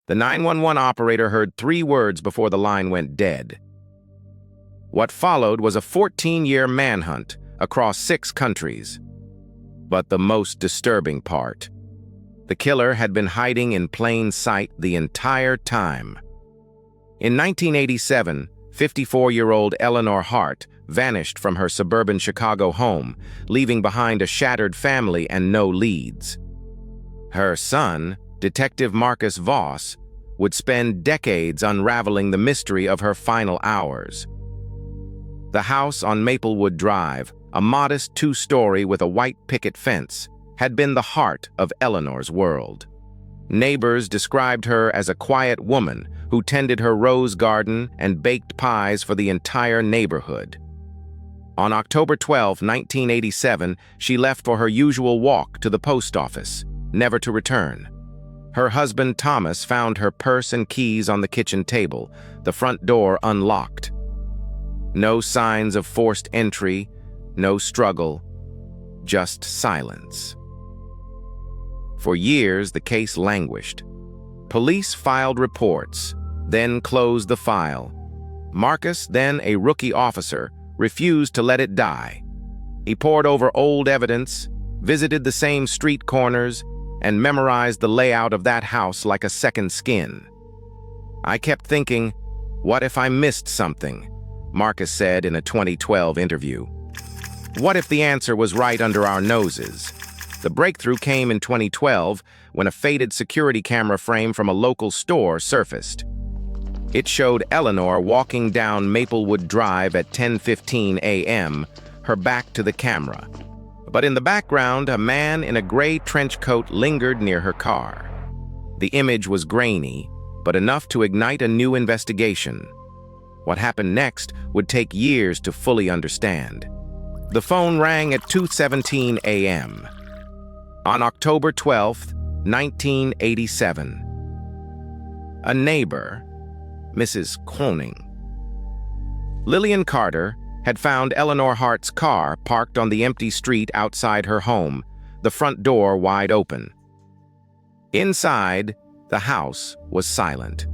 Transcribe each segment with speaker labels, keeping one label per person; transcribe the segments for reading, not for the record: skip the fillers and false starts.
Speaker 1: The 911 operator heard 3 words before the line went dead. What followed was a 14-year manhunt across 6 countries. But the most disturbing part: the killer had been hiding in plain sight the entire time. In 1987, 54-year-old Eleanor Hart vanished from her suburban Chicago home, leaving behind a shattered family and no leads. Her son, Detective Marcus Voss, would spend decades unraveling the mystery of her final hours. The house on Maplewood Drive, a modest 2-story with a white picket fence, had been the heart of Eleanor's world. Neighbors described her as a quiet woman who tended her rose garden and baked pies for the entire neighborhood. On October 12, 1987, she left for her usual walk to the post office, never to return. Her husband Thomas found her purse and keys on the kitchen table, the front door unlocked. No signs of forced entry, no struggle, just silence. For years, the case languished. Police filed reports, then closed the file. Marcus, then a rookie officer, refused to let it die. He pored over old evidence, visited the same street corners, and memorized the layout of that house like a second skin. "I kept thinking, what if I missed something?" Marcus said in a 2012 interview. "What if the answer was right under our noses?" The breakthrough came in 2012 when a faded security camera frame from a local store surfaced. It showed Eleanor walking down Maplewood Drive at 10:15 a.m., her back to the camera. But in the background, a man in a gray trench coat lingered near her car. The image was grainy, but enough to ignite a new investigation. What happened next would take years to fully understand. The phone rang at 2:17 a.m. on October 12, 1987. A neighbor, Mrs. Koning. Lillian Carter had found Eleanor Hart's car parked on the empty street outside her home, the front door wide open. Inside, the house was silent.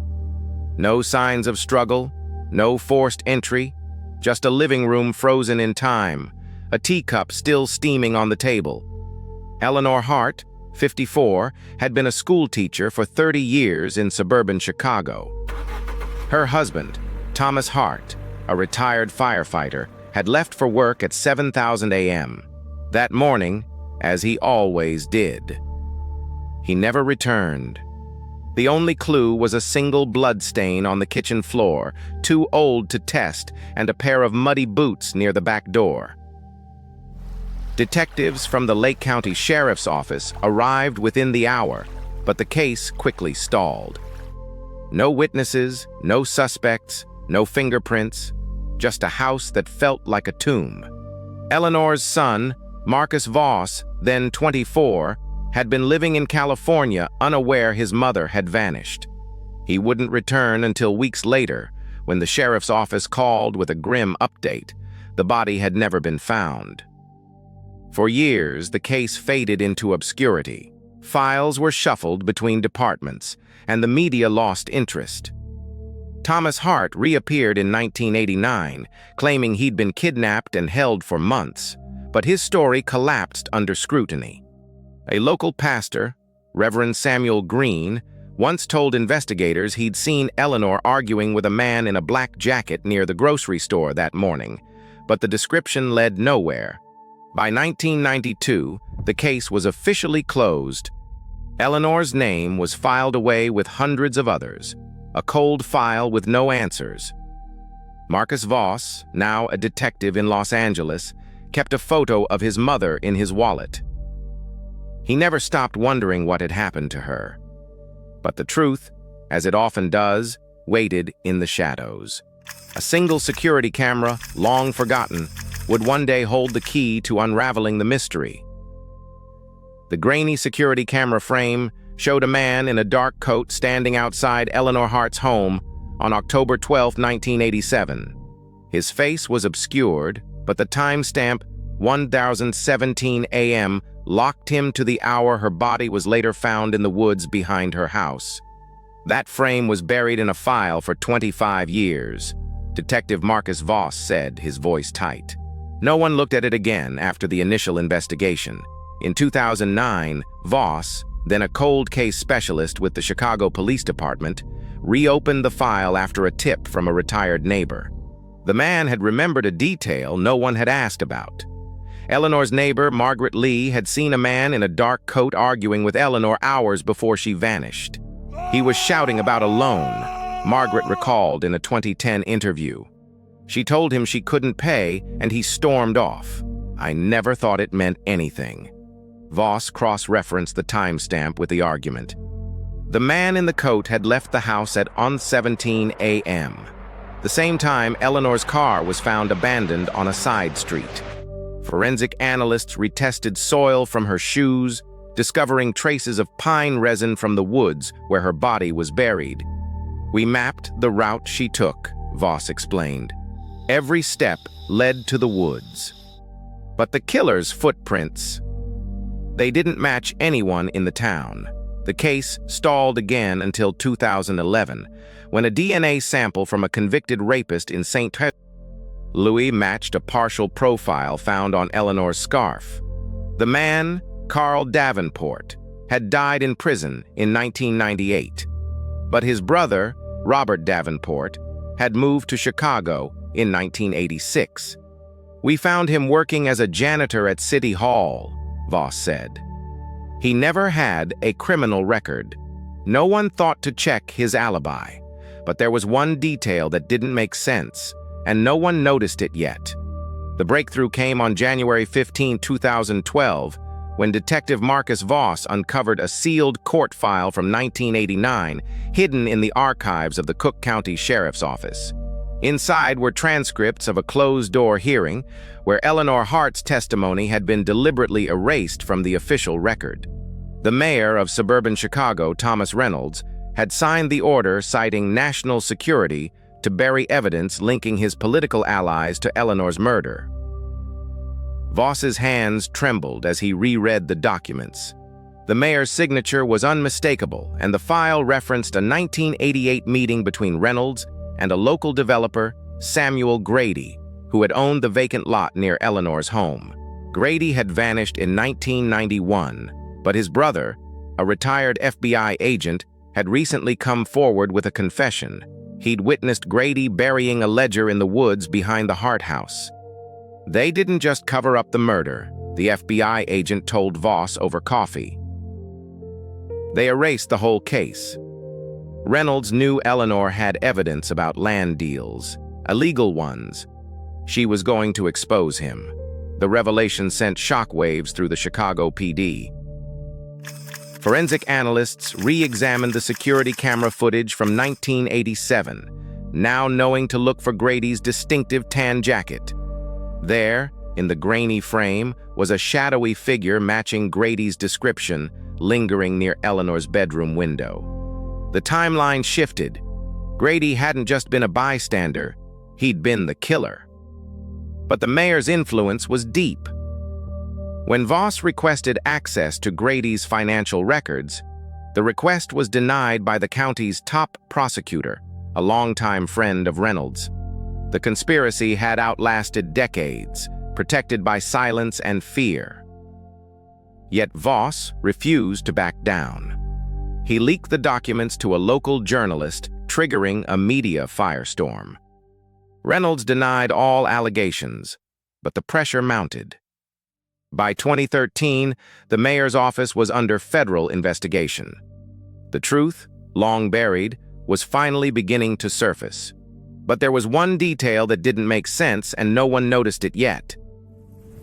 Speaker 1: No signs of struggle, no forced entry, just a living room frozen in time, a teacup still steaming on the table. Eleanor Hart, 54, had been a school teacher for 30 years in suburban Chicago. Her husband, Thomas Hart, a retired firefighter, had left for work at 7:00 a.m. that morning, as he always did. He never returned. The only clue was a single blood stain on the kitchen floor, too old to test, and a pair of muddy boots near the back door. Detectives from the Lake County Sheriff's Office arrived within the hour, but the case quickly stalled. No witnesses, no suspects, no fingerprints, just a house that felt like a tomb. Eleanor's son, Marcus Voss, then 24, had been living in California unaware his mother had vanished. He wouldn't return until weeks later, when the sheriff's office called with a grim update. The body had never been found. For years, the case faded into obscurity. Files were shuffled between departments, and the media lost interest. Thomas Hart reappeared in 1989, claiming he'd been kidnapped and held for months, but his story collapsed under scrutiny. A local pastor, Reverend Samuel Green, once told investigators he'd seen Eleanor arguing with a man in a black jacket near the grocery store that morning, but the description led nowhere. By 1992, the case was officially closed. Eleanor's name was filed away with hundreds of others, a cold file with no answers. Marcus Voss, now a detective in Los Angeles, kept a photo of his mother in his wallet. He never stopped wondering what had happened to her. But the truth, as it often does, waited in the shadows. A single security camera, long forgotten, would one day hold the key to unraveling the mystery. The grainy security camera frame showed a man in a dark coat standing outside Eleanor Hart's home on October 12, 1987. His face was obscured, but the timestamp 1017 a.m. locked him to the hour her body was later found in the woods behind her house. That frame was buried in a file for 25 years, Detective Marcus Voss said, his voice tight. No one looked at it again after the initial investigation. In 2009, Voss, then a cold case specialist with the Chicago Police Department, reopened the file after a tip from a retired neighbor. The man had remembered a detail no one had asked about. Eleanor's neighbor, Margaret Lee, had seen a man in a dark coat arguing with Eleanor hours before she vanished. He was shouting about a loan, Margaret recalled in a 2010 interview. She told him she couldn't pay, and he stormed off. I never thought it meant anything. Voss cross-referenced the timestamp with the argument. The man in the coat had left the house at 17 a.m. The same time, Eleanor's car was found abandoned on a side street. Forensic analysts retested soil from her shoes, discovering traces of pine resin from the woods where her body was buried. We mapped the route she took, Voss explained. Every step led to the woods. But the killer's footprints, they didn't match anyone in the town. The case stalled again until 2011, when a DNA sample from a convicted rapist in St. Louis matched a partial profile found on Eleanor's scarf. The man, Carl Davenport, had died in prison in 1998, but his brother, Robert Davenport, had moved to Chicago in 1986. We found him working as a janitor at City Hall, Voss said. He never had a criminal record. No one thought to check his alibi, but there was one detail that didn't make sense, and no one noticed it yet. The breakthrough came on January 15, 2012, when Detective Marcus Voss uncovered a sealed court file from 1989 hidden in the archives of the Cook County Sheriff's Office. Inside were transcripts of a closed-door hearing where Eleanor Hart's testimony had been deliberately erased from the official record. The mayor of suburban Chicago, Thomas Reynolds, had signed the order citing national security to bury evidence linking his political allies to Eleanor's murder. Voss's hands trembled as he reread the documents. The mayor's signature was unmistakable, and the file referenced a 1988 meeting between Reynolds and a local developer, Samuel Grady, who had owned the vacant lot near Eleanor's home. Grady had vanished in 1991, but his brother, a retired FBI agent, had recently come forward with a confession. He'd witnessed Grady burying a ledger in the woods behind the Hart house. They didn't just cover up the murder, the FBI agent told Voss over coffee. They erased the whole case. Reynolds knew Eleanor had evidence about land deals, illegal ones. She was going to expose him. The revelation sent shockwaves through the Chicago PD. Forensic analysts re-examined the security camera footage from 1987, now knowing to look for Grady's distinctive tan jacket. There, in the grainy frame, was a shadowy figure matching Grady's description, lingering near Eleanor's bedroom window. The timeline shifted. Grady hadn't just been a bystander, he'd been the killer. But the mayor's influence was deep. When Voss requested access to Grady's financial records, the request was denied by the county's top prosecutor, a longtime friend of Reynolds. The conspiracy had outlasted decades, protected by silence and fear. Yet Voss refused to back down. He leaked the documents to a local journalist, triggering a media firestorm. Reynolds denied all allegations, but the pressure mounted. By 2013, the mayor's office was under federal investigation. The truth, long buried, was finally beginning to surface. But there was one detail that didn't make sense, and no one noticed it yet.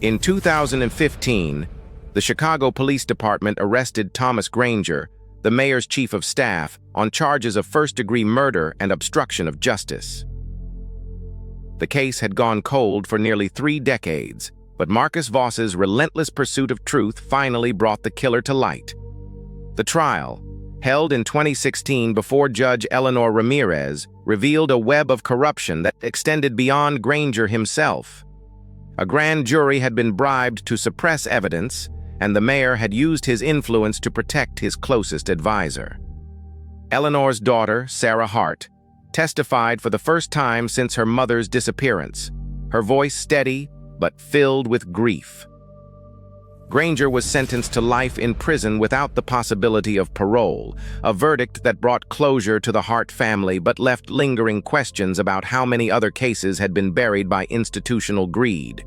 Speaker 1: In 2015, the Chicago Police Department arrested Thomas Granger, the mayor's chief of staff, on charges of first-degree murder and obstruction of justice. The case had gone cold for nearly 3 decades, but Marcus Voss's relentless pursuit of truth finally brought the killer to light. The trial, held in 2016 before Judge Eleanor Ramirez, revealed a web of corruption that extended beyond Granger himself. A grand jury had been bribed to suppress evidence, and the mayor had used his influence to protect his closest advisor. Eleanor's daughter, Sarah Hart, testified for the first time since her mother's disappearance, her voice steady but filled with grief. Granger was sentenced to life in prison without the possibility of parole, a verdict that brought closure to the Hart family but left lingering questions about how many other cases had been buried by institutional greed.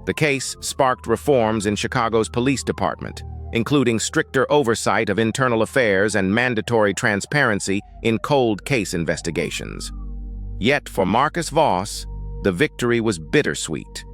Speaker 1: The case sparked reforms in Chicago's police department, including stricter oversight of internal affairs and mandatory transparency in cold case investigations. Yet for Marcus Voss, the victory was bittersweet.